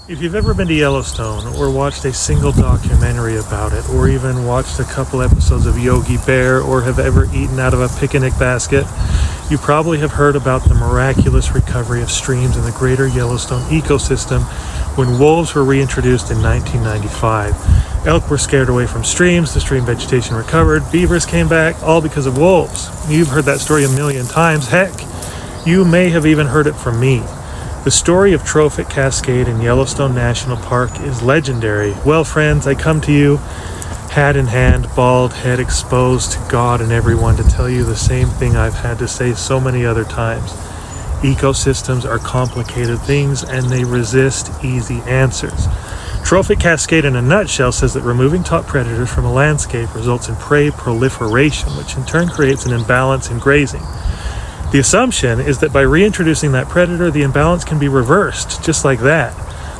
If you've ever been to Yellowstone or watched a single documentary about it or even watched a couple episodes of Yogi Bear or have ever eaten out of a picnic basket, you probably have heard about the miraculous recovery of streams in the greater Yellowstone ecosystem when wolves were reintroduced in 1995. Elk were scared away from streams, the stream vegetation recovered, beavers came back, all because of wolves. You've heard that story a million times. Heck, you may have even heard it from me. The story of Trophic Cascade in Yellowstone National Park is legendary. Well, friends, I come to you, hat in hand, bald head exposed to God and everyone, to tell you the same thing I've had to say so many other times. Ecosystems are complicated things and they resist easy answers. Trophic Cascade in a nutshell says that removing top predators from a landscape results in prey proliferation, which in turn creates an imbalance in grazing. The assumption is that by reintroducing that predator, the imbalance can be reversed, just like that.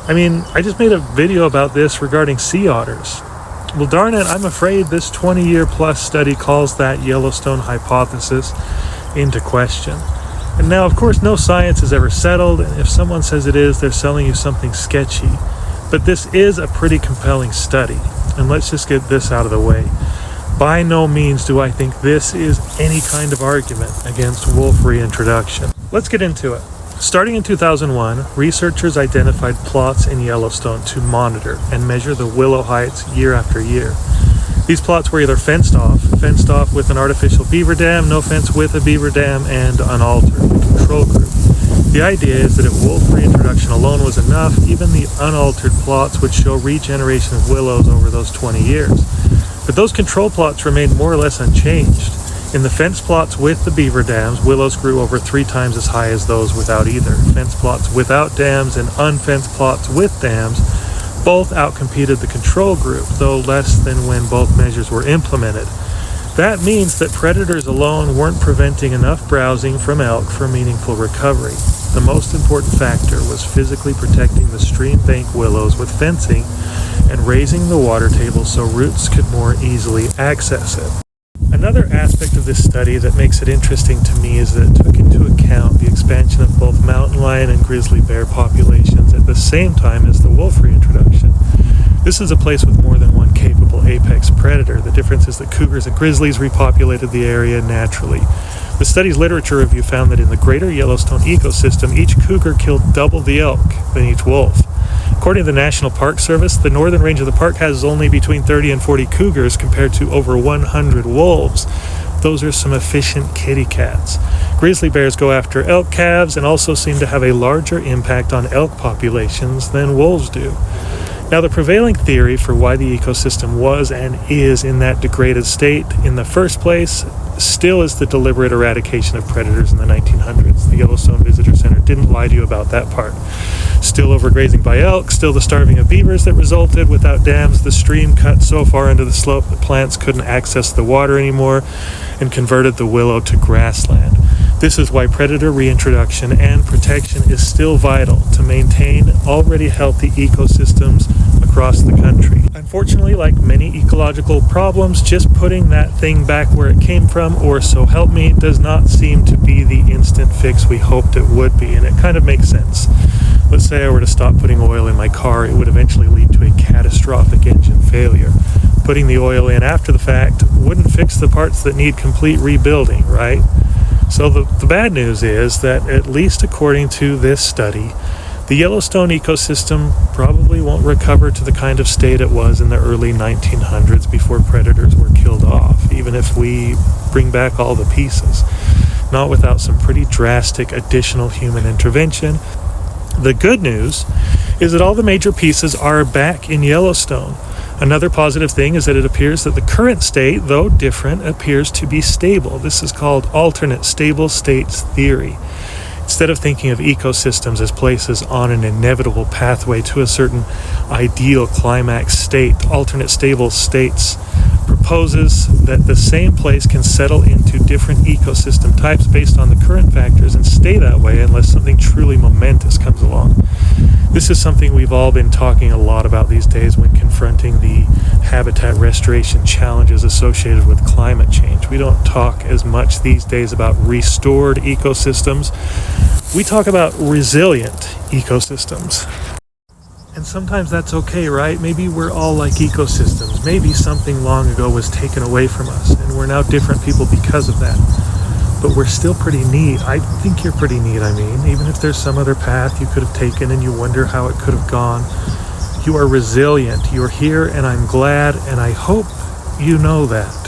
I mean, I just made a video about this regarding sea otters. Well, darn it, I'm afraid this 20-year-plus study calls that Yellowstone hypothesis into question. And now, of course, no science is ever settled, and if someone says it is, they're selling you something sketchy. But this is a pretty compelling study, and let's just get this out of the way. By no means do I think this is any kind of argument against wolf reintroduction. Let's get into it. Starting in 2001, researchers identified plots in Yellowstone to monitor and measure the willow heights year after year. These plots were either fenced off with an artificial beaver dam, no fence with a beaver dam, and unaltered, the control group. The idea is that if wolf reintroduction alone was enough, even the unaltered plots would show regeneration of willows over those 20 years. But those control plots remained more or less unchanged. In the fence plots with the beaver dams, willows grew over 3 times as high as those without either. Fence plots without dams and unfenced plots with dams both outcompeted the control group, though less than when both measures were implemented. That means that predators alone weren't preventing enough browsing from elk for meaningful recovery. The most important factor was physically protecting the stream bank willows with fencing and raising the water table so roots could more easily access it. Another aspect of this study that makes it interesting to me is that it took into account the expansion of both mountain lion and grizzly bear populations at the same time as the wolf reintroduction. This is a place with more than one capable apex predator. The difference is that cougars and grizzlies repopulated the area naturally. The study's literature review found that in the greater Yellowstone ecosystem, each cougar killed double the elk than each wolf. According to the National Park Service, the northern range of the park has only between 30 and 40 cougars compared to over 100 wolves. Those are some efficient kitty cats. Grizzly bears go after elk calves and also seem to have a larger impact on elk populations than wolves do. Now, the prevailing theory for why the ecosystem was and is in that degraded state in the first place still is the deliberate eradication of predators in the 1900s. The Yellowstone Visitor Center didn't lie to you about that part. Still overgrazing by elk, still the starving of beavers that resulted. Without dams, the stream cut so far into the slope that plants couldn't access the water anymore and converted the willow to grassland. This is why predator reintroduction and protection is still vital to maintain already healthy ecosystems across the country. Unfortunately, like many ecological problems, just putting that thing back where it came from, or so help me, does not seem to be the instant fix we hoped it would be, and it kind of makes sense. Let's say I were to stop putting oil in my car, it would eventually lead to a catastrophic engine failure. Putting the oil in after the fact wouldn't fix the parts that need complete rebuilding, right? So the bad news is that, at least according to this study, the Yellowstone ecosystem probably won't recover to the kind of state it was in the early 1900s before predators were killed off, even if we bring back all the pieces. Not without some pretty drastic additional human intervention. The good news is that all the major pieces are back in Yellowstone. Another positive thing is that it appears that the current state, though different, appears to be stable. This is called alternate stable states theory. Instead of thinking of ecosystems as places on an inevitable pathway to a certain ideal climax state, alternate stable states proposes that the same place can settle into different ecosystem types based on the current factors and stay that way unless something truly momentous comes along. This is something we've all been talking a lot about these days when confronting the habitat restoration challenges associated with climate change. We don't talk as much these days about restored ecosystems. We talk about resilient ecosystems. And sometimes that's okay, right? Maybe we're all like ecosystems. Maybe something long ago was taken away from us, and we're now different people because of that. But we're still pretty neat. I think you're pretty neat, I mean. Even if there's some other path you could have taken and you wonder how it could have gone, you are resilient. You're here, and I'm glad, and I hope you know that.